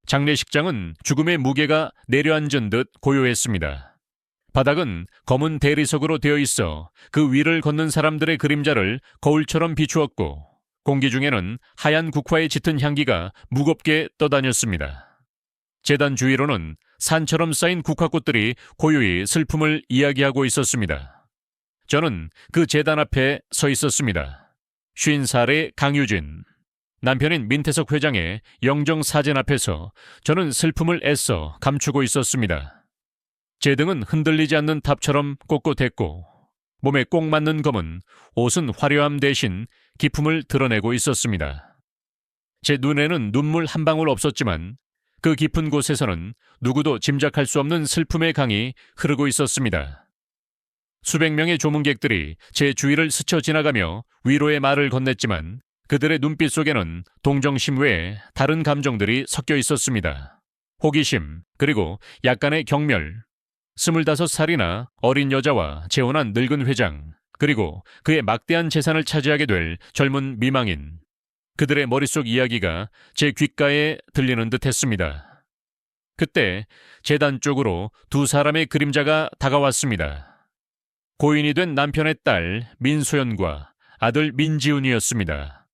장례식장은 죽음의 무게가 내려앉은 듯 고요했습니다. 바닥은 검은 대리석으로 되어 있어 그 위를 걷는 사람들의 그림자를 거울처럼 비추었고, 공기 중에는 하얀 국화에 짙은 향기가 무겁게 떠다녔습니다. 제단 주위로는 산처럼 쌓인 국화꽃들이 고요히 슬픔을 이야기하고 있었습니다. 저는 그 제단 앞에 서 있었습니다. 50살의 강유진, 남편인 민태석 회장의 영정사진 앞에서 저는 슬픔을 애써 감추고 있었습니다. 제 등은 흔들리지 않는 탑처럼 꼿꼿했고, 몸에 꼭 맞는 검은 옷은 화려함 대신 기품을 드러내고 있었습니다. 제 눈에는 눈물 한 방울 없었지만 그 깊은 곳에서는 누구도 짐작할 수 없는 슬픔의 강이 흐르고 있었습니다. 수백 명의 조문객들이 제 주위를 스쳐 지나가며 위로의 말을 건넸지만 그들의 눈빛 속에는 동정심 외에 다른 감정들이 섞여 있었습니다. 호기심, 그리고 약간의 경멸. 25살이나 어린 여자와 재혼한 늙은 회장, 그리고 그의 막대한 재산을 차지하게 될 젊은 미망인. 그들의 머릿속 이야기가 제 귓가에 들리는 듯 했습니다. 그때 제단 쪽으로 두 사람의 그림자가 다가왔습니다. 고인이 된 남편의 딸 민소연과 아들 민지훈이었습니다.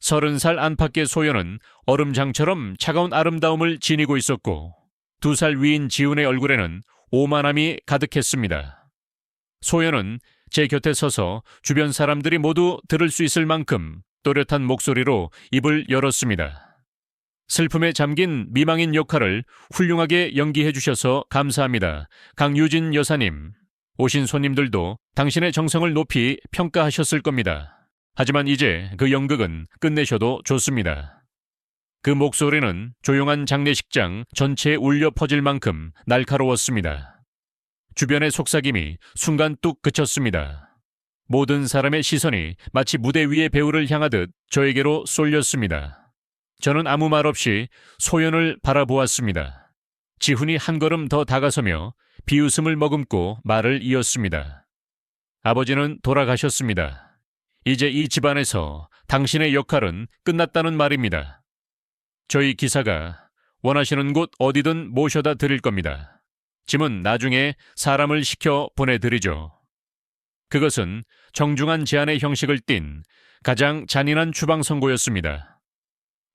30살 안팎의 소연은 얼음장처럼 차가운 아름다움을 지니고 있었고, 2살 위인 지훈의 얼굴에는 오만함이 가득했습니다. 소연은 제 곁에 서서 주변 사람들이 모두 들을 수 있을 만큼 또렷한 목소리로 입을 열었습니다. 슬픔에 잠긴 미망인 역할을 훌륭하게 연기해 주셔서 감사합니다. 강유진 여사님. 오신 손님들도 당신의 정성을 높이 평가하셨을 겁니다. 하지만 이제 그 연극은 끝내셔도 좋습니다. 그 목소리는 조용한 장례식장 전체에 울려 퍼질 만큼 날카로웠습니다. 주변의 속삭임이 순간 뚝 그쳤습니다. 모든 사람의 시선이 마치 무대 위의 배우를 향하듯 저에게로 쏠렸습니다. 저는 아무 말 없이 소연을 바라보았습니다. 지훈이 한 걸음 더 다가서며 비웃음을 머금고 말을 이었습니다. 아버지는 돌아가셨습니다. 이제 이 집안에서 당신의 역할은 끝났다는 말입니다. 저희 기사가 원하시는 곳 어디든 모셔다 드릴 겁니다. 짐은 나중에 사람을 시켜 보내드리죠. 그것은 정중한 제안의 형식을 띤 가장 잔인한 추방 선고였습니다.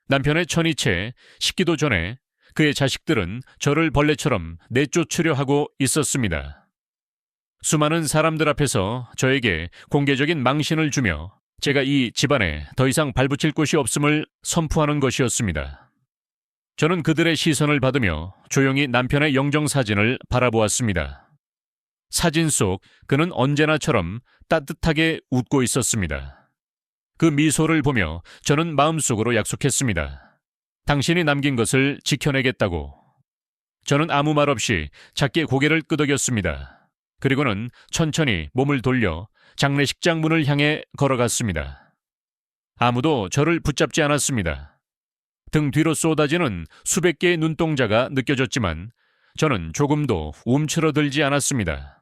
남편의 천이채 식기도 전에 그의 자식들은 저를 벌레처럼 내쫓으려 하고 있었습니다. 수많은 사람들 앞에서 저에게 공개적인 망신을 주며 제가 이 집안에 더 이상 발붙일 곳이 없음을 선포하는 것이었습니다. 저는 그들의 시선을 받으며 조용히 남편의 영정사진을 바라보았습니다. 사진 속 그는 언제나처럼 따뜻하게 웃고 있었습니다. 그 미소를 보며 저는 마음속으로 약속했습니다. 당신이 남긴 것을 지켜내겠다고. 저는 아무 말 없이 작게 고개를 끄덕였습니다. 그리고는 천천히 몸을 돌려 장례식장 문을 향해 걸어갔습니다. 아무도 저를 붙잡지 않았습니다. 등 뒤로 쏟아지는 수백 개의 눈동자가 느껴졌지만 저는 조금도 움츠러들지 않았습니다.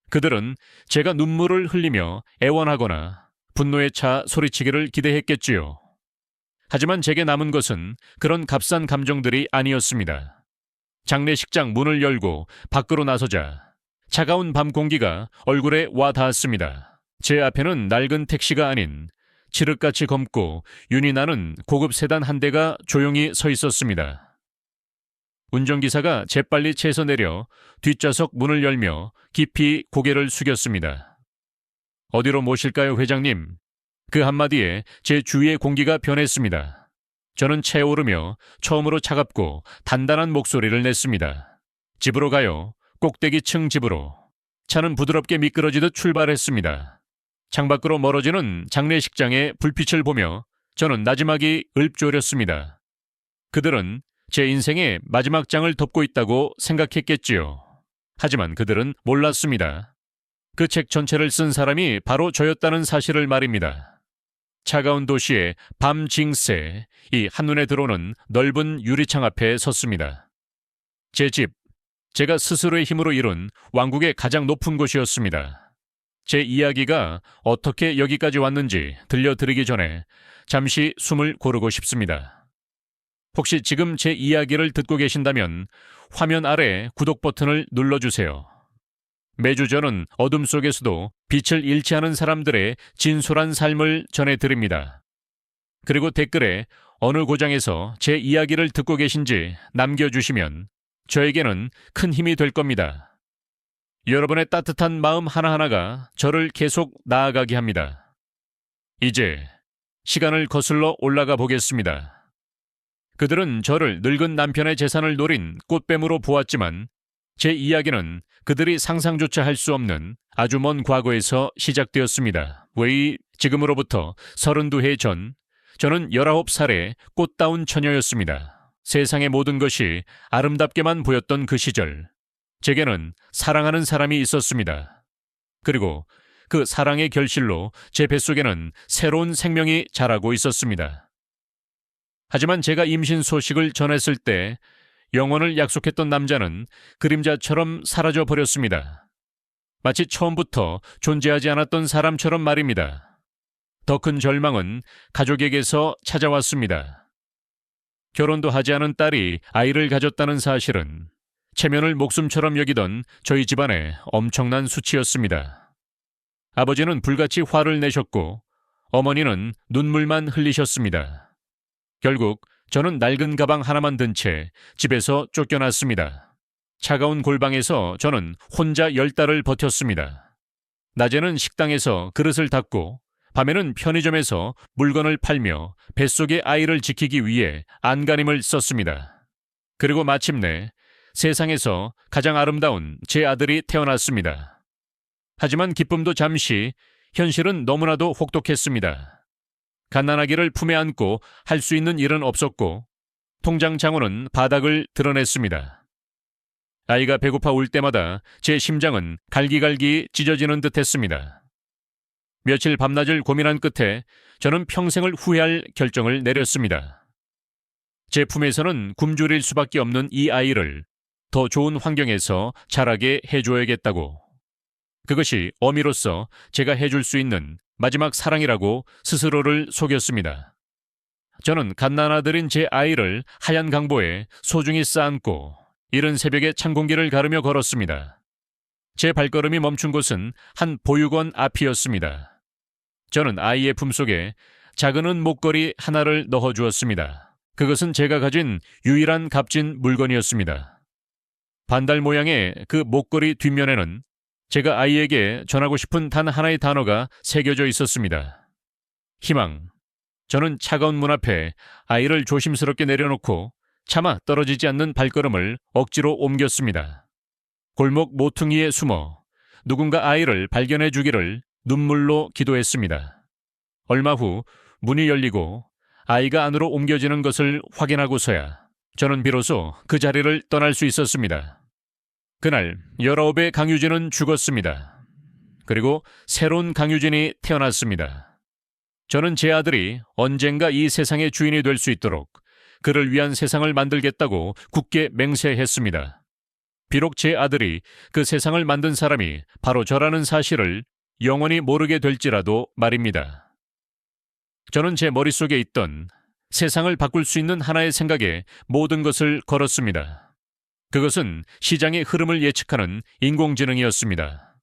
그들은 제가 눈물을 흘리며 애원하거나 분노에 차 소리치기를 기대했겠지요. 하지만 제게 남은 것은 그런 값싼 감정들이 아니었습니다. 장례식장 문을 열고 밖으로 나서자 차가운 밤 공기가 얼굴에 와 닿았습니다. 제 앞에는 낡은 택시가 아닌 칠흑같이 검고 윤이 나는 고급 세단 한 대가 조용히 서 있었습니다. 운전기사가 재빨리 차에서 내려 뒷좌석 문을 열며 깊이 고개를 숙였습니다. 어디로 모실까요, 회장님? 그 한마디에 제 주위의 공기가 변했습니다. 저는 차에 오르며 처음으로 차갑고 단단한 목소리를 냈습니다. 집으로 가요. 꼭대기층 집으로. 차는 부드럽게 미끄러지듯 출발했습니다. 창밖으로 멀어지는 장례식장의 불빛을 보며 저는 나지막이 읊조렸습니다. 그들은 제 인생의 마지막 장을 덮고 있다고 생각했겠지요. 하지만 그들은 몰랐습니다. 그 책 전체를 쓴 사람이 바로 저였다는 사실을 말입니다. 차가운 도시의 밤 징세, 이 한눈에 들어오는 넓은 유리창 앞에 섰습니다. 제 집, 제가 스스로의 힘으로 이룬 왕국의 가장 높은 곳이었습니다. 제 이야기가 어떻게 여기까지 왔는지 들려드리기 전에 잠시 숨을 고르고 싶습니다. 혹시 지금 제 이야기를 듣고 계신다면 화면 아래 구독 버튼을 눌러주세요. 매주 저는 어둠 속에서도 빛을 잃지 않은 사람들의 진솔한 삶을 전해드립니다. 그리고 댓글에 어느 고장에서 제 이야기를 듣고 계신지 남겨주시면 저에게는 큰 힘이 될 겁니다. 여러분의 따뜻한 마음 하나하나가 저를 계속 나아가게 합니다. 이제 시간을 거슬러 올라가 보겠습니다. 그들은 저를 늙은 남편의 재산을 노린 꽃뱀으로 보았지만 제 이야기는 그들이 상상조차 할 수 없는 아주 먼 과거에서 시작되었습니다. 지금으로부터 32해 전 저는 19살의 꽃다운 처녀였습니다. 세상의 모든 것이 아름답게만 보였던 그 시절, 제게는 사랑하는 사람이 있었습니다. 그리고 그 사랑의 결실로 제 뱃속에는 새로운 생명이 자라고 있었습니다. 하지만 제가 임신 소식을 전했을 때 영원을 약속했던 남자는 그림자처럼 사라져 버렸습니다. 마치 처음부터 존재하지 않았던 사람처럼 말입니다. 더 큰 절망은 가족에게서 찾아왔습니다. 결혼도 하지 않은 딸이 아이를 가졌다는 사실은 체면을 목숨처럼 여기던 저희 집안의 엄청난 수치였습니다. 아버지는 불같이 화를 내셨고 어머니는 눈물만 흘리셨습니다. 결국 저는 낡은 가방 하나만 든 채 집에서 쫓겨났습니다. 차가운 골방에서 저는 혼자 10달을 버텼습니다. 낮에는 식당에서 그릇을 닦고 밤에는 편의점에서 물건을 팔며 뱃속의 아이를 지키기 위해 안간힘을 썼습니다. 그리고 마침내 세상에서 가장 아름다운 제 아들이 태어났습니다. 하지만 기쁨도 잠시, 현실은 너무나도 혹독했습니다. 갓난아기를 품에 안고 할 수 있는 일은 없었고 통장 잔고는 바닥을 드러냈습니다. 아이가 배고파 울 때마다 제 심장은 갈기갈기 찢어지는 듯했습니다. 며칠 밤낮을 고민한 끝에 저는 평생을 후회할 결정을 내렸습니다. 제 품에서는 굶주릴 수밖에 없는 이 아이를 더 좋은 환경에서 자라게 해줘야겠다고. 그것이 어미로서 제가 해줄 수 있는 마지막 사랑이라고 스스로를 속였습니다. 저는 갓난아들인 제 아이를 하얀 강보에 소중히 쌓아안고 이른 새벽에 찬 공기를 가르며 걸었습니다. 제 발걸음이 멈춘 곳은 한 보육원 앞이었습니다. 저는 아이의 품속에 작은 은 목걸이 하나를 넣어주었습니다. 그것은 제가 가진 유일한 값진 물건이었습니다. 반달 모양의 그 목걸이 뒷면에는 제가 아이에게 전하고 싶은 단 하나의 단어가 새겨져 있었습니다. 희망. 저는 차가운 문 앞에 아이를 조심스럽게 내려놓고 차마 떨어지지 않는 발걸음을 억지로 옮겼습니다. 골목 모퉁이에 숨어 누군가 아이를 발견해 주기를 눈물로 기도했습니다. 얼마 후 문이 열리고 아이가 안으로 옮겨지는 것을 확인하고서야 저는 비로소 그 자리를 떠날 수 있었습니다. 그날 19의 강유진은 죽었습니다. 그리고 새로운 강유진이 태어났습니다. 저는 제 아들이 언젠가 이 세상의 주인이 될 수 있도록 그를 위한 세상을 만들겠다고 굳게 맹세했습니다. 비록 제 아들이 그 세상을 만든 사람이 바로 저라는 사실을 영원히 모르게 될지라도 말입니다. 저는 제 머릿속에 있던 세상을 바꿀 수 있는 하나의 생각에 모든 것을 걸었습니다. 그것은 시장의 흐름을 예측하는 인공지능이었습니다.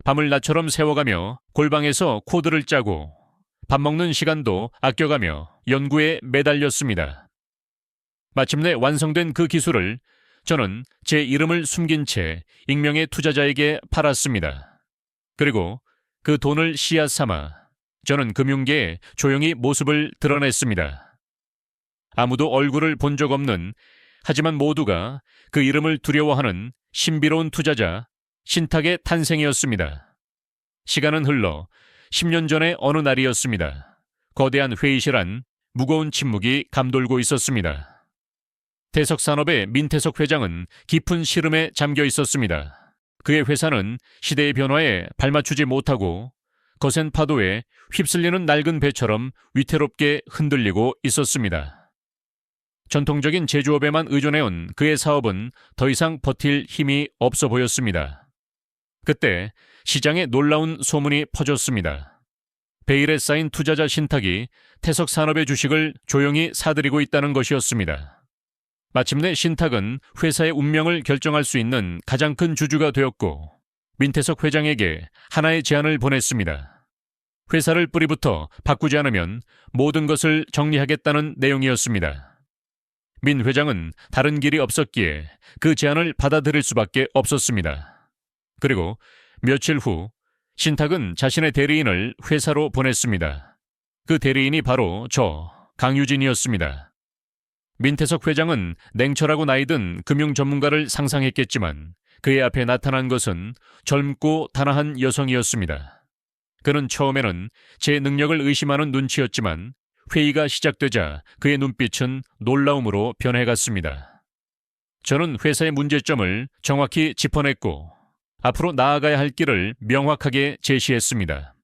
밤을 낮처럼 새워가며 골방에서 코드를 짜고 밥 먹는 시간도 아껴가며 연구에 매달렸습니다. 마침내 완성된 그 기술을 저는 제 이름을 숨긴 채 익명의 투자자에게 팔았습니다. 그리고 그 돈을 씨앗 삼아 저는 금융계에 조용히 모습을 드러냈습니다. 아무도 얼굴을 본 적 없는, 하지만 모두가 그 이름을 두려워하는 신비로운 투자자 신탁의 탄생이었습니다. 시간은 흘러 10년 전의 어느 날이었습니다. 거대한 회의실 안 무거운 침묵이 감돌고 있었습니다. 태석산업의 민태석 회장은 깊은 시름에 잠겨 있었습니다. 그의 회사는 시대의 변화에 발맞추지 못하고 거센 파도에 휩쓸리는 낡은 배처럼 위태롭게 흔들리고 있었습니다. 전통적인 제조업에만 의존해온 그의 사업은 더 이상 버틸 힘이 없어 보였습니다. 그때 시장에 놀라운 소문이 퍼졌습니다. 베일에 쌓인 투자자 신탁이 태석산업의 주식을 조용히 사들이고 있다는 것이었습니다. 마침내 신탁은 회사의 운명을 결정할 수 있는 가장 큰 주주가 되었고 민태석 회장에게 하나의 제안을 보냈습니다. 회사를 뿌리부터 바꾸지 않으면 모든 것을 정리하겠다는 내용이었습니다. 민 회장은 다른 길이 없었기에 그 제안을 받아들일 수밖에 없었습니다. 그리고 며칠 후 신탁은 자신의 대리인을 회사로 보냈습니다. 그 대리인이 바로 강유진이었습니다. 민태석 회장은 냉철하고 나이든 금융 전문가를 상상했겠지만 그의 앞에 나타난 것은 젊고 단아한 여성이었습니다. 그는 처음에는 제 능력을 의심하는 눈치였지만 회의가 시작되자 그의 눈빛은 놀라움으로 변해갔습니다. 저는 회사의 문제점을 정확히 짚어냈고 앞으로 나아가야 할 길을 명확하게 제시했습니다.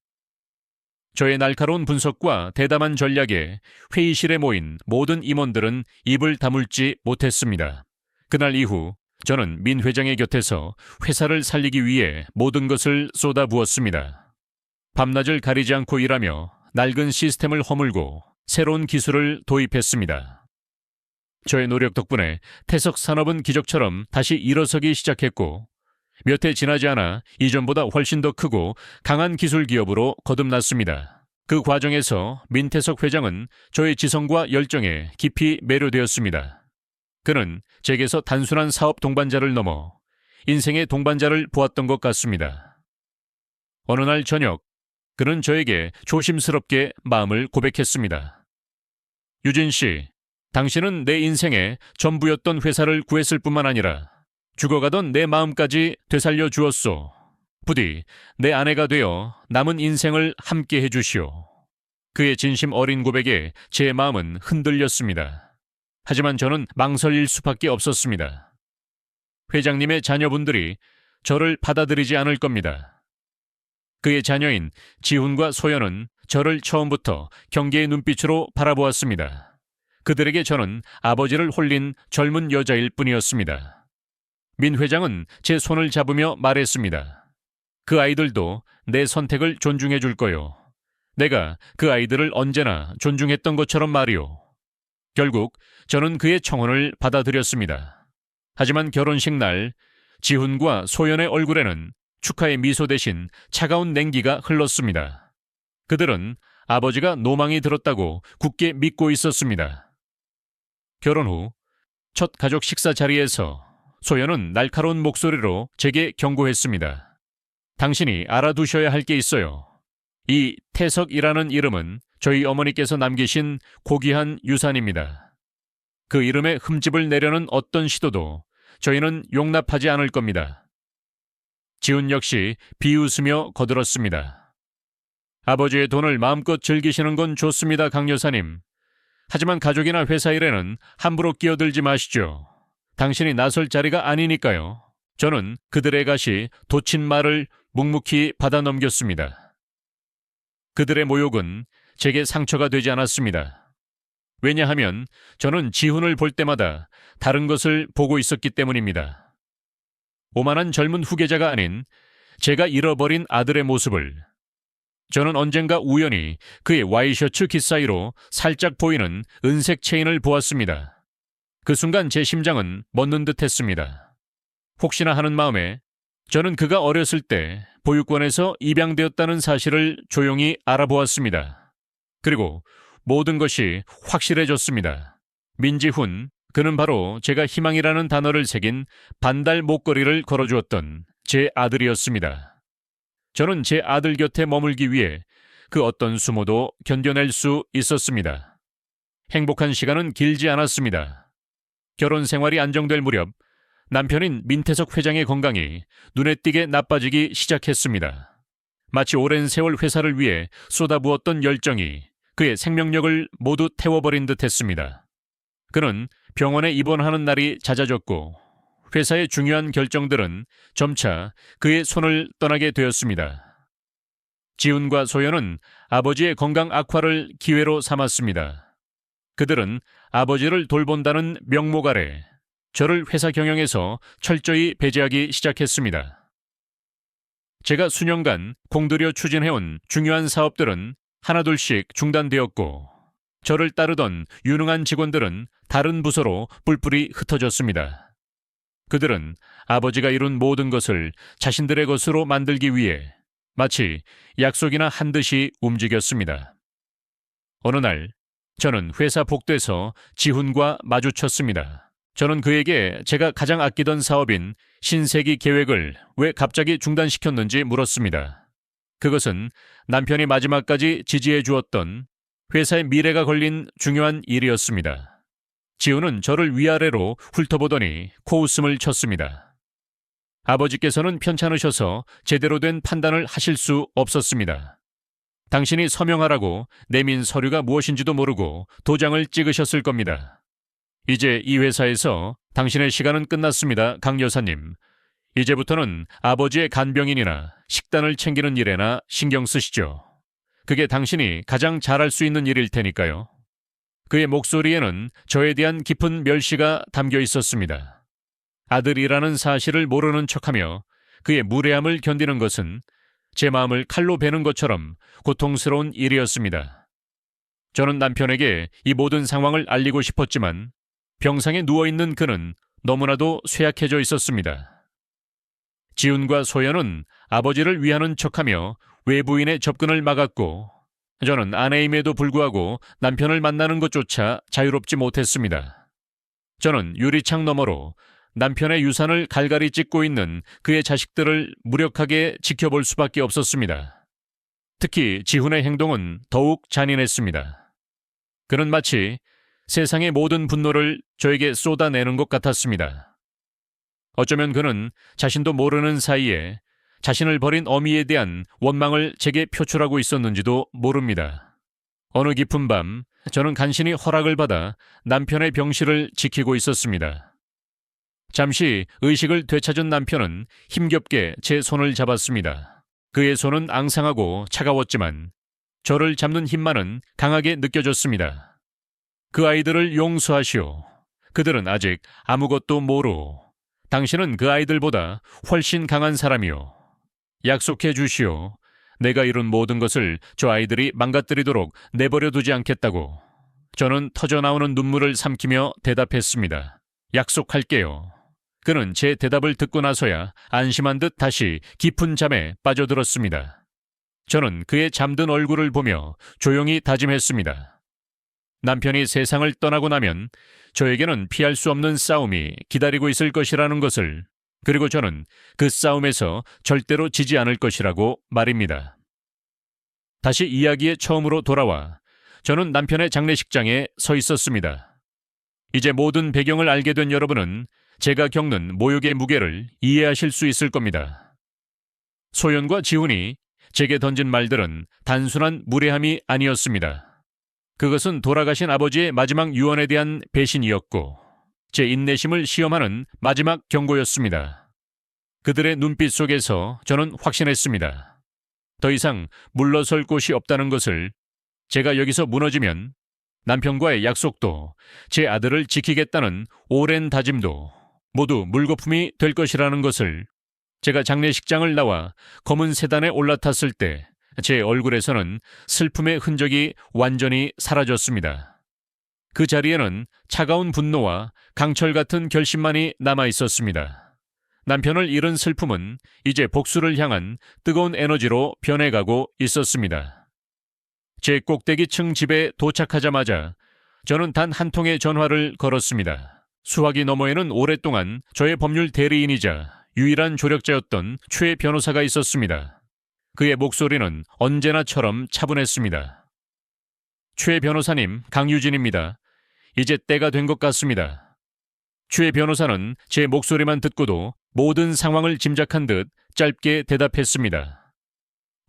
저의 날카로운 분석과 대담한 전략에 회의실에 모인 모든 임원들은 입을 다물지 못했습니다. 그날 이후 저는 민 회장의 곁에서 회사를 살리기 위해 모든 것을 쏟아부었습니다. 밤낮을 가리지 않고 일하며 낡은 시스템을 허물고 새로운 기술을 도입했습니다. 저의 노력 덕분에 태석 산업은 기적처럼 다시 일어서기 시작했고 몇 해 지나지 않아 이전보다 훨씬 더 크고 강한 기술 기업으로 거듭났습니다. 그 과정에서 민태석 회장은 저의 지성과 열정에 깊이 매료되었습니다. 그는 제게서 단순한 사업 동반자를 넘어 인생의 동반자를 보았던 것 같습니다. 어느 날 저녁, 그는 저에게 조심스럽게 마음을 고백했습니다. 유진 씨, 당신은 내 인생의 전부였던 회사를 구했을 뿐만 아니라 죽어가던 내 마음까지 되살려 주었소. 부디 내 아내가 되어 남은 인생을 함께 해주시오. 그의 진심 어린 고백에 제 마음은 흔들렸습니다. 하지만 저는 망설일 수밖에 없었습니다. 회장님의 자녀분들이 저를 받아들이지 않을 겁니다. 그의 자녀인 지훈과 소연은 저를 처음부터 경계의 눈빛으로 바라보았습니다. 그들에게 저는 아버지를 홀린 젊은 여자일 뿐이었습니다. 민 회장은 제 손을 잡으며 말했습니다. 그 아이들도 내 선택을 존중해 줄 거요. 내가 그 아이들을 언제나 존중했던 것처럼 말이오. 결국 저는 그의 청혼을 받아들였습니다. 하지만 결혼식 날 지훈과 소연의 얼굴에는 축하의 미소 대신 차가운 냉기가 흘렀습니다. 그들은 아버지가 노망이 들었다고 굳게 믿고 있었습니다. 결혼 후 첫 가족 식사 자리에서 소연은 날카로운 목소리로 제게 경고했습니다. 당신이 알아두셔야 할 게 있어요. 이 태석이라는 이름은 저희 어머니께서 남기신 고귀한 유산입니다. 그 이름에 흠집을 내려는 어떤 시도도 저희는 용납하지 않을 겁니다. 지훈 역시 비웃으며 거들었습니다. 아버지의 돈을 마음껏 즐기시는 건 좋습니다, 강 여사님. 하지만 가족이나 회사 일에는 함부로 끼어들지 마시죠. 당신이 나설 자리가 아니니까요. 저는 그들의 가시 돋친 말을 묵묵히 받아 넘겼습니다. 그들의 모욕은 제게 상처가 되지 않았습니다. 왜냐하면 저는 지훈을 볼 때마다 다른 것을 보고 있었기 때문입니다. 오만한 젊은 후계자가 아닌 제가 잃어버린 아들의 모습을. 저는 언젠가 우연히 그의 와이셔츠 깃 사이로 살짝 보이는 은색 체인을 보았습니다. 그 순간 제 심장은 멎는 듯 했습니다. 혹시나 하는 마음에 저는 그가 어렸을 때 보육원에서 입양되었다는 사실을 조용히 알아보았습니다. 그리고 모든 것이 확실해졌습니다. 민지훈, 그는 바로 제가 희망이라는 단어를 새긴 반달 목걸이를 걸어주었던 제 아들이었습니다. 저는 제 아들 곁에 머물기 위해 그 어떤 수모도 견뎌낼 수 있었습니다. 행복한 시간은 길지 않았습니다. 결혼 생활이 안정될 무렵 남편인 민태석 회장의 건강이 눈에 띄게 나빠지기 시작했습니다. 마치 오랜 세월 회사를 위해 쏟아부었던 열정이 그의 생명력을 모두 태워버린 듯 했습니다. 그는 병원에 입원하는 날이 잦아졌고 회사의 중요한 결정들은 점차 그의 손을 떠나게 되었습니다. 지훈과 소연은 아버지의 건강 악화를 기회로 삼았습니다. 그들은 아버지를 돌본다는 명목 아래 저를 회사 경영에서 철저히 배제하기 시작했습니다. 제가 수년간 공들여 추진해온 중요한 사업들은 하나둘씩 중단되었고 저를 따르던 유능한 직원들은 다른 부서로 뿔뿔이 흩어졌습니다. 그들은 아버지가 이룬 모든 것을 자신들의 것으로 만들기 위해 마치 약속이나 한 듯이 움직였습니다. 어느 날 저는 회사 복도에서 지훈과 마주쳤습니다. 저는 그에게 제가 가장 아끼던 사업인 신세기 계획을 왜 갑자기 중단시켰는지 물었습니다. 그것은 남편이 마지막까지 지지해 주었던 회사의 미래가 걸린 중요한 일이었습니다. 지훈은 저를 위아래로 훑어보더니 코웃음을 쳤습니다. 아버지께서는 편찮으셔서 제대로 된 판단을 하실 수 없었습니다. 당신이 서명하라고 내민 서류가 무엇인지도 모르고 도장을 찍으셨을 겁니다. 이제 이 회사에서 당신의 시간은 끝났습니다, 강 여사님. 이제부터는 아버지의 간병인이나 식단을 챙기는 일에나 신경 쓰시죠. 그게 당신이 가장 잘할 수 있는 일일 테니까요. 그의 목소리에는 저에 대한 깊은 멸시가 담겨 있었습니다. 아들이라는 사실을 모르는 척하며 그의 무례함을 견디는 것은 제 마음을 칼로 베는 것처럼 고통스러운 일이었습니다. 저는 남편에게 이 모든 상황을 알리고 싶었지만 병상에 누워있는 그는 너무나도 쇠약해져 있었습니다. 지훈과 소연은 아버지를 위하는 척하며 외부인의 접근을 막았고 저는 아내임에도 불구하고 남편을 만나는 것조차 자유롭지 못했습니다. 저는 유리창 너머로 남편의 유산을 갈갈이 찢고 있는 그의 자식들을 무력하게 지켜볼 수밖에 없었습니다. 특히 지훈의 행동은 더욱 잔인했습니다. 그는 마치 세상의 모든 분노를 저에게 쏟아내는 것 같았습니다. 어쩌면 그는 자신도 모르는 사이에 자신을 버린 어미에 대한 원망을 제게 표출하고 있었는지도 모릅니다. 어느 깊은 밤 저는 간신히 허락을 받아 남편의 병실을 지키고 있었습니다. 잠시 의식을 되찾은 남편은 힘겹게 제 손을 잡았습니다. 그의 손은 앙상하고 차가웠지만 저를 잡는 힘만은 강하게 느껴졌습니다. 그 아이들을 용서하시오. 그들은 아직 아무것도 모르오. 당신은 그 아이들보다 훨씬 강한 사람이오. 약속해 주시오. 내가 이룬 모든 것을 저 아이들이 망가뜨리도록 내버려 두지 않겠다고. 저는 터져나오는 눈물을 삼키며 대답했습니다. 약속할게요. 그는 제 대답을 듣고 나서야 안심한 듯 다시 깊은 잠에 빠져들었습니다. 저는 그의 잠든 얼굴을 보며 조용히 다짐했습니다. 남편이 세상을 떠나고 나면 저에게는 피할 수 없는 싸움이 기다리고 있을 것이라는 것을, 그리고 저는 그 싸움에서 절대로 지지 않을 것이라고 말입니다. 다시 이야기의 처음으로 돌아와 저는 남편의 장례식장에 서 있었습니다. 이제 모든 배경을 알게 된 여러분은 제가 겪는 모욕의 무게를 이해하실 수 있을 겁니다. 소연과 지훈이 제게 던진 말들은 단순한 무례함이 아니었습니다. 그것은 돌아가신 아버지의 마지막 유언에 대한 배신이었고 제 인내심을 시험하는 마지막 경고였습니다. 그들의 눈빛 속에서 저는 확신했습니다. 더 이상 물러설 곳이 없다는 것을. 제가 여기서 무너지면 남편과의 약속도 제 아들을 지키겠다는 오랜 다짐도 모두 물거품이 될 것이라는 것을. 제가 장례식장을 나와 검은 세단에 올라탔을 때 제 얼굴에서는 슬픔의 흔적이 완전히 사라졌습니다. 그 자리에는 차가운 분노와 강철 같은 결심만이 남아 있었습니다. 남편을 잃은 슬픔은 이제 복수를 향한 뜨거운 에너지로 변해가고 있었습니다. 제 꼭대기층 집에 도착하자마자 저는 단 한 통의 전화를 걸었습니다. 수화기 너머에는 오랫동안 저의 법률 대리인이자 유일한 조력자였던 최 변호사가 있었습니다. 그의 목소리는 언제나처럼 차분했습니다. 최 변호사님, 강유진입니다. 이제 때가 된 것 같습니다. 최 변호사는 제 목소리만 듣고도 모든 상황을 짐작한 듯 짧게 대답했습니다.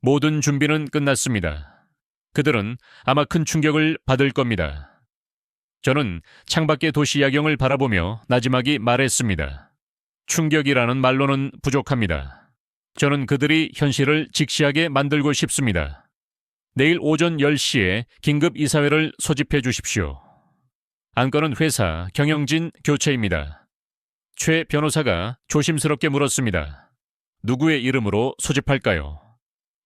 모든 준비는 끝났습니다. 그들은 아마 큰 충격을 받을 겁니다. 저는 창밖의 도시 야경을 바라보며 나지막이 말했습니다. 충격이라는 말로는 부족합니다. 저는 그들이 현실을 직시하게 만들고 싶습니다. 내일 오전 10시에 긴급 이사회를 소집해 주십시오. 안건은 회사 경영진 교체입니다. 최 변호사가 조심스럽게 물었습니다. 누구의 이름으로 소집할까요?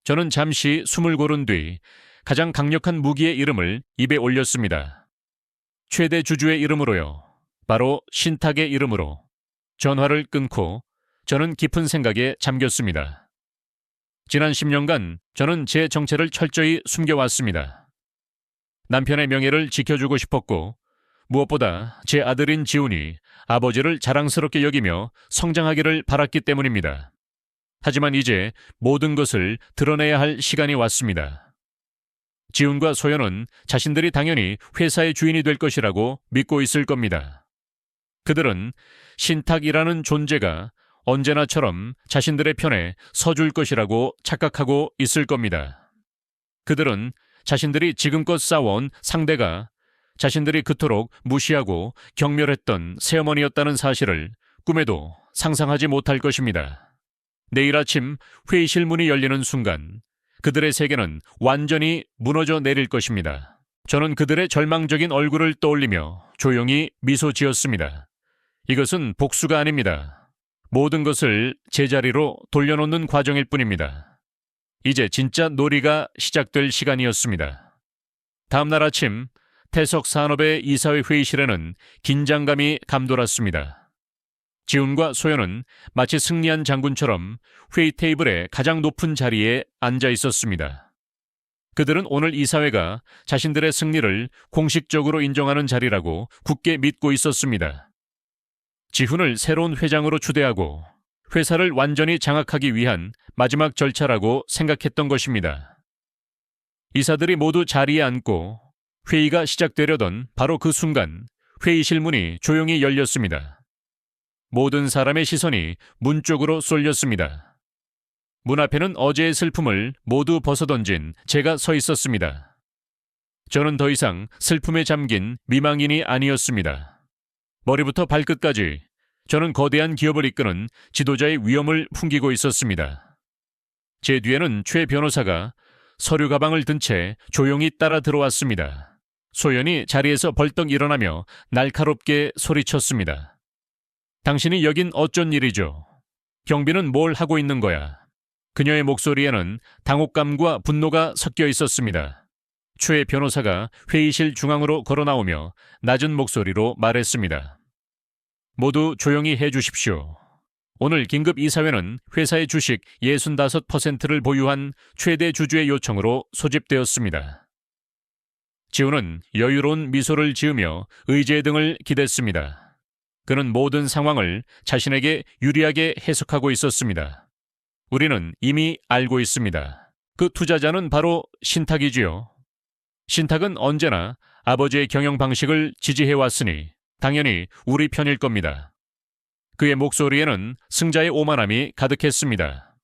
저는 잠시 숨을 고른 뒤 가장 강력한 무기의 이름을 입에 올렸습니다. 최대 주주의 이름으로요. 바로 신탁의 이름으로. 전화를 끊고 저는 깊은 생각에 잠겼습니다. 지난 10년간 저는 제 정체를 철저히 숨겨왔습니다. 남편의 명예를 지켜주고 싶었고 무엇보다 제 아들인 지훈이 아버지를 자랑스럽게 여기며 성장하기를 바랐기 때문입니다. 하지만 이제 모든 것을 드러내야 할 시간이 왔습니다. 지훈과 소연은 자신들이 당연히 회사의 주인이 될 것이라고 믿고 있을 겁니다. 그들은 신탁이라는 존재가 언제나처럼 자신들의 편에 서줄 것이라고 착각하고 있을 겁니다. 그들은 자신들이 지금껏 싸워온 상대가 자신들이 그토록 무시하고 경멸했던 새어머니였다는 사실을 꿈에도 상상하지 못할 것입니다. 내일 아침 회의실 문이 열리는 순간 그들의 세계는 완전히 무너져 내릴 것입니다. 저는 그들의 절망적인 얼굴을 떠올리며 조용히 미소 지었습니다. 이것은 복수가 아닙니다. 모든 것을 제자리로 돌려놓는 과정일 뿐입니다. 이제 진짜 놀이가 시작될 시간이었습니다. 다음 날 아침 태석산업의 이사회 회의실에는 긴장감이 감돌았습니다. 지훈과 소연은 마치 승리한 장군처럼 회의 테이블의 가장 높은 자리에 앉아 있었습니다. 그들은 오늘 이사회가 자신들의 승리를 공식적으로 인정하는 자리라고 굳게 믿고 있었습니다. 지훈을 새로운 회장으로 추대하고 회사를 완전히 장악하기 위한 마지막 절차라고 생각했던 것입니다. 이사들이 모두 자리에 앉고 회의가 시작되려던 바로 그 순간 회의실 문이 조용히 열렸습니다. 모든 사람의 시선이 문 쪽으로 쏠렸습니다. 문 앞에는 어제의 슬픔을 모두 벗어던진 제가 서 있었습니다. 저는 더 이상 슬픔에 잠긴 미망인이 아니었습니다. 머리부터 발끝까지 저는 거대한 기업을 이끄는 지도자의 위엄을 풍기고 있었습니다. 제 뒤에는 최 변호사가 서류 가방을 든 채 조용히 따라 들어왔습니다. 소연이 자리에서 벌떡 일어나며 날카롭게 소리쳤습니다. 당신이 여긴 어쩐 일이죠? 경비는 뭘 하고 있는 거야? 그녀의 목소리에는 당혹감과 분노가 섞여 있었습니다. 최 변호사가 회의실 중앙으로 걸어 나오며 낮은 목소리로 말했습니다. 모두 조용히 해 주십시오. 오늘 긴급 이사회는 회사의 주식 65%를 보유한 최대 주주의 요청으로 소집되었습니다. 지훈은 여유로운 미소를 지으며 의제 등을 기댔습니다. 그는 모든 상황을 자신에게 유리하게 해석하고 있었습니다. 우리는 이미 알고 있습니다. 그 투자자는 바로 신탁이지요. 신탁은 언제나 아버지의 경영 방식을 지지해왔으니 당연히 우리 편일 겁니다. 그의 목소리에는 승자의 오만함이 가득했습니다.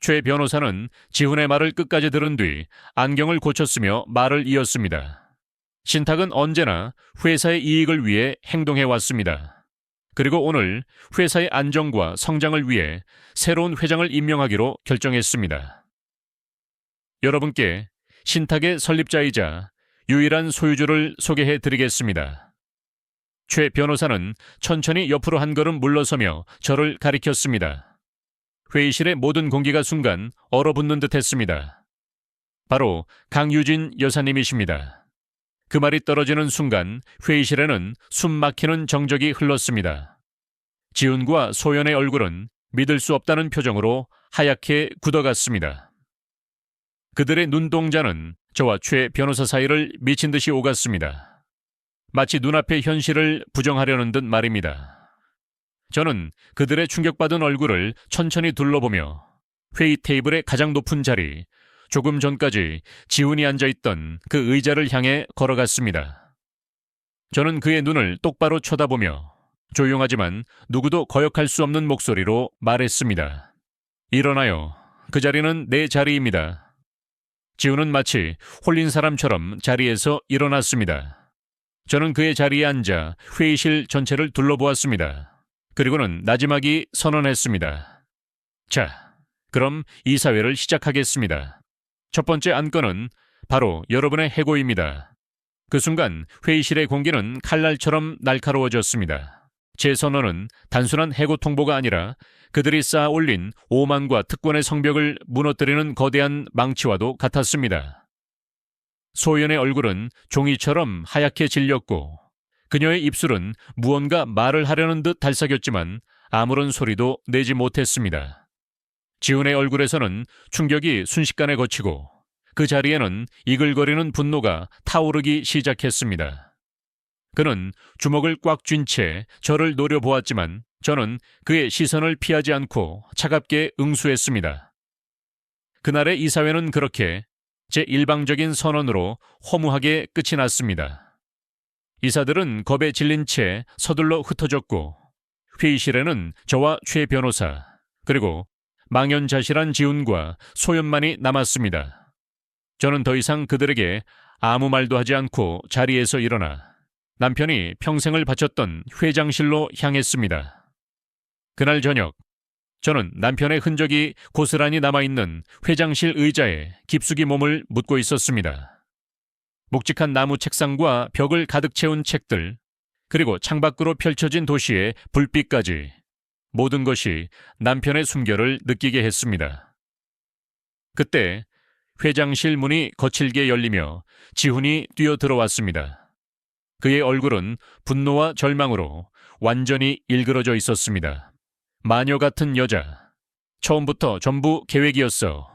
최 변호사는 지훈의 말을 끝까지 들은 뒤 안경을 고쳤으며 말을 이었습니다. 신탁은 언제나 회사의 이익을 위해 행동해왔습니다. 그리고 오늘 회사의 안정과 성장을 위해 새로운 회장을 임명하기로 결정했습니다. 여러분께 신탁의 설립자이자 유일한 소유주를 소개해 드리겠습니다. 최 변호사는 천천히 옆으로 한 걸음 물러서며 저를 가리켰습니다. 회의실의 모든 공기가 순간 얼어붙는 듯 했습니다. 바로 강유진 여사님이십니다. 그 말이 떨어지는 순간 회의실에는 숨 막히는 정적이 흘렀습니다. 지훈과 소연의 얼굴은 믿을 수 없다는 표정으로 하얗게 굳어갔습니다. 그들의 눈동자는 저와 최 변호사 사이를 미친 듯이 오갔습니다. 마치 눈앞의 현실을 부정하려는 듯 말입니다. 저는 그들의 충격받은 얼굴을 천천히 둘러보며 회의 테이블의 가장 높은 자리, 조금 전까지 지훈이 앉아있던 그 의자를 향해 걸어갔습니다. 저는 그의 눈을 똑바로 쳐다보며 조용하지만 누구도 거역할 수 없는 목소리로 말했습니다. 일어나요. 그 자리는 내 자리입니다. 지훈은 마치 홀린 사람처럼 자리에서 일어났습니다. 저는 그의 자리에 앉아 회의실 전체를 둘러보았습니다. 그리고는 나지막이 선언했습니다. 자, 그럼 이사회를 시작하겠습니다. 첫 번째 안건은 바로 여러분의 해고입니다. 그 순간 회의실의 공기는 칼날처럼 날카로워졌습니다. 제 선언은 단순한 해고 통보가 아니라 그들이 쌓아 올린 오만과 특권의 성벽을 무너뜨리는 거대한 망치와도 같았습니다. 소연의 얼굴은 종이처럼 하얗게 질렸고 그녀의 입술은 무언가 말을 하려는 듯 달싹였지만 아무런 소리도 내지 못했습니다. 지훈의 얼굴에서는 충격이 순식간에 거치고 그 자리에는 이글거리는 분노가 타오르기 시작했습니다. 그는 주먹을 꽉 쥔 채 저를 노려보았지만 저는 그의 시선을 피하지 않고 차갑게 응수했습니다. 그날의 이사회는 그렇게 제 일방적인 선언으로 허무하게 끝이 났습니다. 이사들은 겁에 질린 채 서둘러 흩어졌고 회의실에는 저와 최 변호사 그리고 망연자실한 지훈과 소연만이 남았습니다. 저는 더 이상 그들에게 아무 말도 하지 않고 자리에서 일어나 남편이 평생을 바쳤던 회장실로 향했습니다. 그날 저녁 저는 남편의 흔적이 고스란히 남아있는 회장실 의자에 깊숙이 몸을 묻고 있었습니다. 묵직한 나무 책상과 벽을 가득 채운 책들, 그리고 창밖으로 펼쳐진 도시의 불빛까지 모든 것이 남편의 숨결을 느끼게 했습니다. 그때 회장실 문이 거칠게 열리며 지훈이 뛰어들어왔습니다. 그의 얼굴은 분노와 절망으로 완전히 일그러져 있었습니다. 마녀 같은 여자. 처음부터 전부 계획이었어.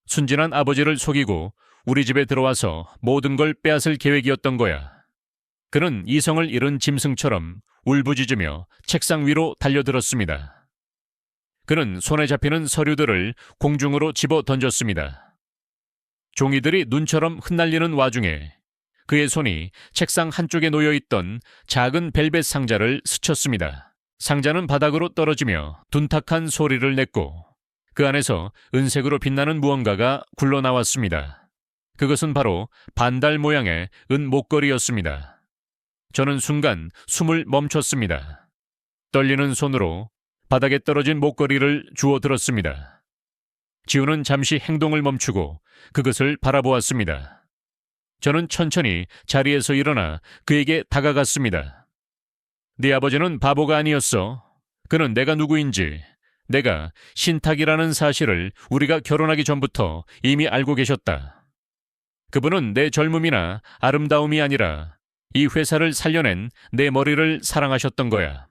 순진한 아버지를 속이고 우리 집에 들어와서 모든 걸 빼앗을 계획이었던 거야. 그는 이성을 잃은 짐승처럼 울부짖으며 책상 위로 달려들었습니다. 그는 손에 잡히는 서류들을 공중으로 집어 던졌습니다. 종이들이 눈처럼 흩날리는 와중에 그의 손이 책상 한쪽에 놓여있던 작은 벨벳 상자를 스쳤습니다. 상자는 바닥으로 떨어지며 둔탁한 소리를 냈고 그 안에서 은색으로 빛나는 무언가가 굴러나왔습니다. 그것은 바로 반달 모양의 은 목걸이였습니다. 저는 순간 숨을 멈췄습니다. 떨리는 손으로 바닥에 떨어진 목걸이를 주워 들었습니다. 지훈은 잠시 행동을 멈추고 그것을 바라보았습니다. 저는 천천히 자리에서 일어나 그에게 다가갔습니다. 네 아버지는 바보가 아니었어. 그는 내가 누구인지, 내가 신탁이라는 사실을 우리가 결혼하기 전부터 이미 알고 계셨다. 그분은 내 젊음이나 아름다움이 아니라 이 회사를 살려낸 내 머리를 사랑하셨던 거야.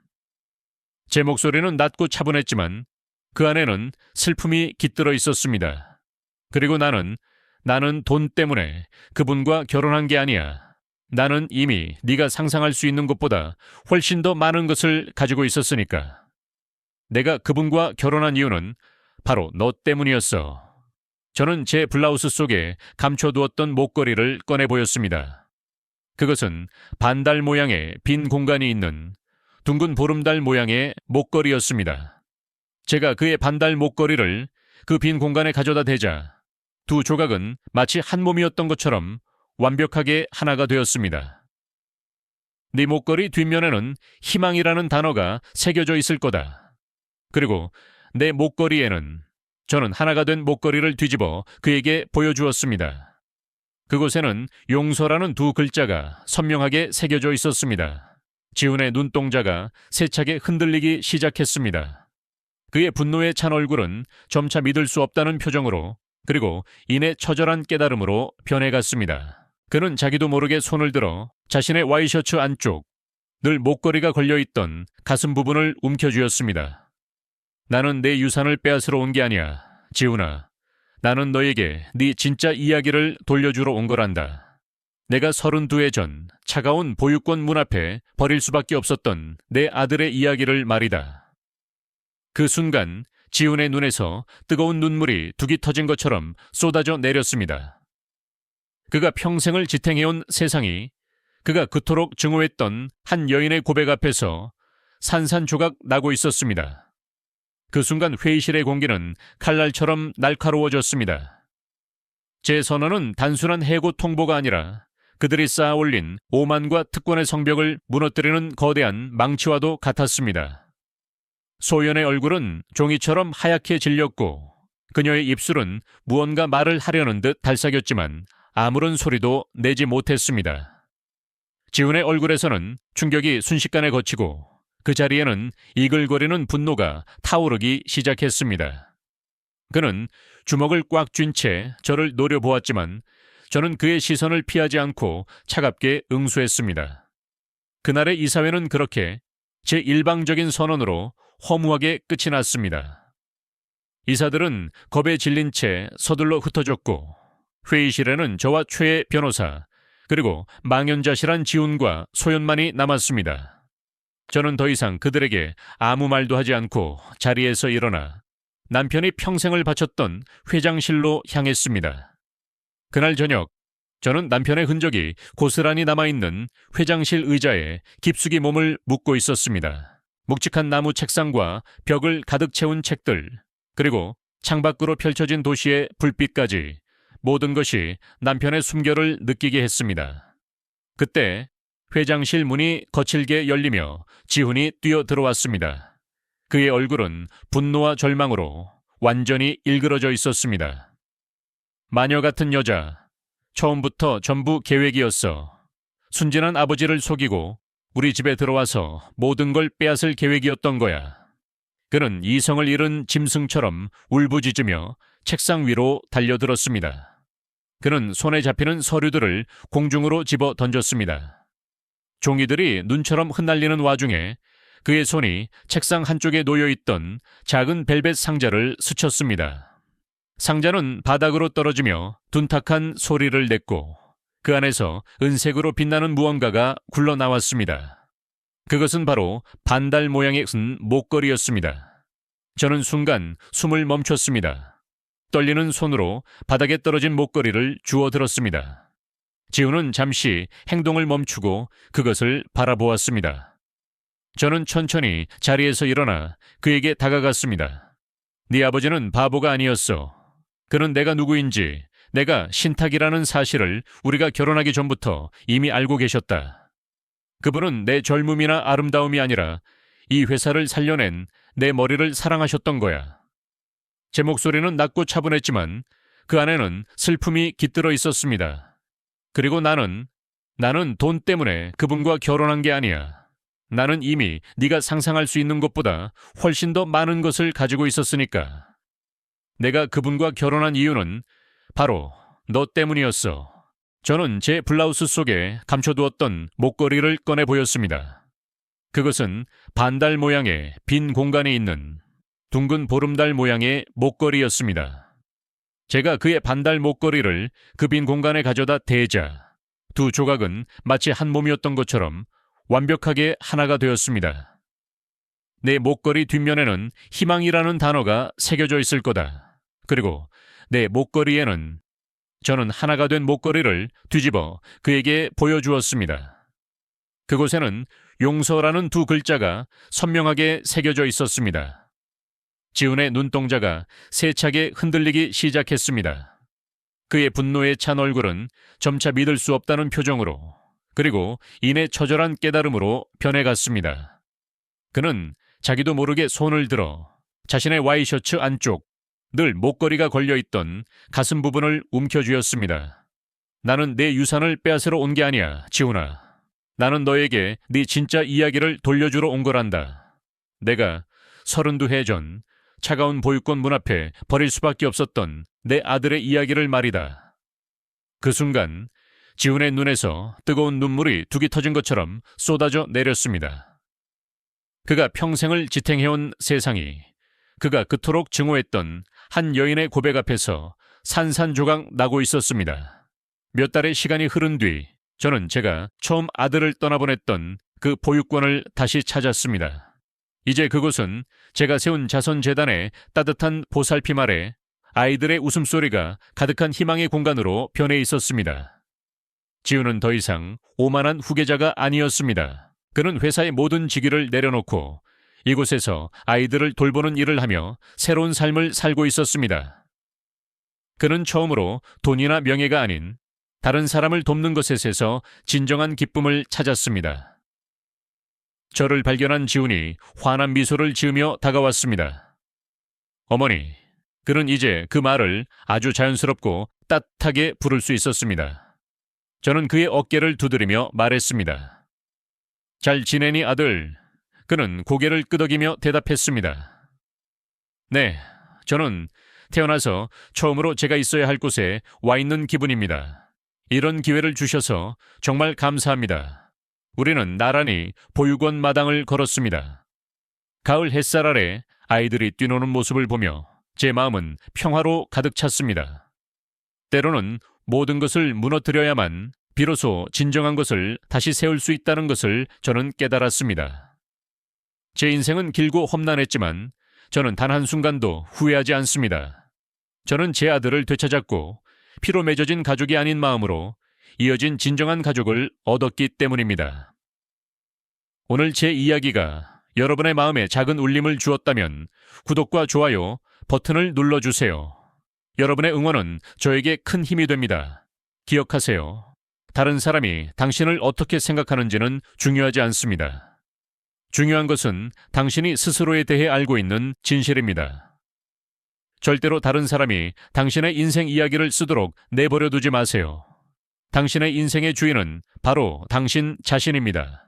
제 목소리는 낮고 차분했지만 그 안에는 슬픔이 깃들어 있었습니다. 그리고 나는 돈 때문에 그분과 결혼한 게 아니야. 나는 이미 네가 상상할 수 있는 것보다 훨씬 더 많은 것을 가지고 있었으니까. 내가 그분과 결혼한 이유는 바로 너 때문이었어. 저는 제 블라우스 속에 감춰두었던 목걸이를 꺼내 보였습니다. 그것은 반달 모양의 빈 공간이 있는 둥근 보름달 모양의 목걸이였습니다. 제가 그의 반달 목걸이를 그 빈 공간에 가져다 대자 두 조각은 마치 한 몸이었던 것처럼 완벽하게 하나가 되었습니다. 네 목걸이 뒷면에는 희망이라는 단어가 새겨져 있을 거다. 그리고 내 목걸이에는 저는 하나가 된 목걸이를 뒤집어 그에게 보여주었습니다. 그곳에는 용서라는 두 글자가 선명하게 새겨져 있었습니다. 지훈의 눈동자가 세차게 흔들리기 시작했습니다. 그의 분노에 찬 얼굴은 점차 믿을 수 없다는 표정으로 그리고 이내 처절한 깨달음으로 변해갔습니다. 그는 자기도 모르게 손을 들어 자신의 와이셔츠 안쪽 늘 목걸이가 걸려있던 가슴 부분을 움켜쥐었습니다. 나는 내 유산을 빼앗으러 온 게 아니야. 지훈아, 나는 너에게 네 진짜 이야기를 돌려주러 온 거란다. 내가 32해 전 차가운 보육권 문 앞에 버릴 수밖에 없었던 내 아들의 이야기를 말이다. 그 순간 지훈의 눈에서 뜨거운 눈물이 둑이 터진 것처럼 쏟아져 내렸습니다. 그가 평생을 지탱해온 세상이 그가 그토록 증오했던 한 여인의 고백 앞에서 산산조각 나고 있었습니다. 그 순간 회의실의 공기는 칼날처럼 날카로워졌습니다. 제 선언은 단순한 해고 통보가 아니라 그들이 쌓아올린 오만과 특권의 성벽을 무너뜨리는 거대한 망치와도 같았습니다. 소연의 얼굴은 종이처럼 하얗게 질렸고 그녀의 입술은 무언가 말을 하려는 듯 달싹였지만 아무런 소리도 내지 못했습니다. 지훈의 얼굴에서는 충격이 순식간에 거치고 그 자리에는 이글거리는 분노가 타오르기 시작했습니다. 그는 주먹을 꽉 쥔 채 저를 노려보았지만 저는 그의 시선을 피하지 않고 차갑게 응수했습니다. 그날의 이사회는 그렇게 제 일방적인 선언으로 허무하게 끝이 났습니다. 이사들은 겁에 질린 채 서둘러 흩어졌고 회의실에는 저와 최 변호사 그리고 망연자실한 지훈과 소연만이 남았습니다. 저는 더 이상 그들에게 아무 말도 하지 않고 자리에서 일어나 남편이 평생을 바쳤던 회장실로 향했습니다. 그날 저녁 저는 남편의 흔적이 고스란히 남아있는 회장실 의자에 깊숙이 몸을 묻고 있었습니다. 묵직한 나무 책상과 벽을 가득 채운 책들, 그리고 창밖으로 펼쳐진 도시의 불빛까지 모든 것이 남편의 숨결을 느끼게 했습니다. 그때 회장실 문이 거칠게 열리며 지훈이 뛰어 들어왔습니다. 그의 얼굴은 분노와 절망으로 완전히 일그러져 있었습니다. 마녀 같은 여자, 처음부터 전부 계획이었어. 순진한 아버지를 속이고 우리 집에 들어와서 모든 걸 빼앗을 계획이었던 거야. 그는 이성을 잃은 짐승처럼 울부짖으며 책상 위로 달려들었습니다. 그는 손에 잡히는 서류들을 공중으로 집어 던졌습니다. 종이들이 눈처럼 흩날리는 와중에 그의 손이 책상 한쪽에 놓여있던 작은 벨벳 상자를 스쳤습니다. 상자는 바닥으로 떨어지며 둔탁한 소리를 냈고 그 안에서 은색으로 빛나는 무언가가 굴러나왔습니다. 그것은 바로 반달 모양의 큰 목걸이였습니다. 저는 순간 숨을 멈췄습니다. 떨리는 손으로 바닥에 떨어진 목걸이를 주워들었습니다. 지훈은 잠시 행동을 멈추고 그것을 바라보았습니다. 저는 천천히 자리에서 일어나 그에게 다가갔습니다. 네 아버지는 바보가 아니었어. 그는 내가 누구인지, 내가 신탁이라는 사실을 우리가 결혼하기 전부터 이미 알고 계셨다. 그분은 내 젊음이나 아름다움이 아니라 이 회사를 살려낸 내 머리를 사랑하셨던 거야. 제 목소리는 낮고 차분했지만 그 안에는 슬픔이 깃들어 있었습니다. 그리고 나는 돈 때문에 그분과 결혼한 게 아니야. 나는 이미 네가 상상할 수 있는 것보다 훨씬 더 많은 것을 가지고 있었으니까. 내가 그분과 결혼한 이유는 바로 너 때문이었어. 저는 제 블라우스 속에 감춰두었던 목걸이를 꺼내 보였습니다. 그것은 반달 모양의 빈 공간에 있는 둥근 보름달 모양의 목걸이였습니다. 제가 그의 반달 목걸이를 그 빈 공간에 가져다 대자 두 조각은 마치 한 몸이었던 것처럼 완벽하게 하나가 되었습니다. 내 목걸이 뒷면에는 희망이라는 단어가 새겨져 있을 거다. 그리고 내 목걸이에는 저는 하나가 된 목걸이를 뒤집어 그에게 보여주었습니다. 그곳에는 용서라는 두 글자가 선명하게 새겨져 있었습니다. 지훈의 눈동자가 세차게 흔들리기 시작했습니다. 그의 분노에 찬 얼굴은 점차 믿을 수 없다는 표정으로 그리고 이내 처절한 깨달음으로 변해갔습니다. 그는 자기도 모르게 손을 들어 자신의 와이셔츠 안쪽 늘 목걸이가 걸려있던 가슴 부분을 움켜쥐었습니다. 나는 내 유산을 빼앗으러 온 게 아니야, 지훈아. 나는 너에게 네 진짜 이야기를 돌려주러 온 거란다. 내가 32해 전 차가운 보육원 문 앞에 버릴 수밖에 없었던 내 아들의 이야기를 말이다. 그 순간 지훈의 눈에서 뜨거운 눈물이 둑이 터진 것처럼 쏟아져 내렸습니다. 그가 평생을 지탱해온 세상이 그가 그토록 증오했던 한 여인의 고백 앞에서 산산조각 나고 있었습니다. 몇 달의 시간이 흐른 뒤 저는 제가 처음 아들을 떠나보냈던 그 보육원을 다시 찾았습니다. 이제 그곳은 제가 세운 자선재단의 따뜻한 보살핌 아래 아이들의 웃음소리가 가득한 희망의 공간으로 변해 있었습니다. 지훈은 더 이상 오만한 후계자가 아니었습니다. 그는 회사의 모든 직위를 내려놓고 이곳에서 아이들을 돌보는 일을 하며 새로운 삶을 살고 있었습니다. 그는 처음으로 돈이나 명예가 아닌 다른 사람을 돕는 것에서 진정한 기쁨을 찾았습니다. 저를 발견한 지훈이 환한 미소를 지으며 다가왔습니다. 어머니, 그는 이제 그 말을 아주 자연스럽고 따뜻하게 부를 수 있었습니다. 저는 그의 어깨를 두드리며 말했습니다. 잘 지내니 아들? 그는 고개를 끄덕이며 대답했습니다. 네, 저는 태어나서 처음으로 제가 있어야 할 곳에 와 있는 기분입니다. 이런 기회를 주셔서 정말 감사합니다. 우리는 나란히 보육원 마당을 걸었습니다. 가을 햇살 아래 아이들이 뛰노는 모습을 보며 제 마음은 평화로 가득 찼습니다. 때로는 모든 것을 무너뜨려야만 비로소 진정한 것을 다시 세울 수 있다는 것을 저는 깨달았습니다. 제 인생은 길고 험난했지만 저는 단 한순간도 후회하지 않습니다. 저는 제 아들을 되찾았고 피로 맺어진 가족이 아닌 마음으로 이어진 진정한 가족을 얻었기 때문입니다. 오늘 제 이야기가 여러분의 마음에 작은 울림을 주었다면 구독과 좋아요 버튼을 눌러주세요. 여러분의 응원은 저에게 큰 힘이 됩니다. 기억하세요. 다른 사람이 당신을 어떻게 생각하는지는 중요하지 않습니다. 중요한 것은 당신이 스스로에 대해 알고 있는 진실입니다. 절대로 다른 사람이 당신의 인생 이야기를 쓰도록 내버려 두지 마세요. 당신의 인생의 주인은 바로 당신 자신입니다.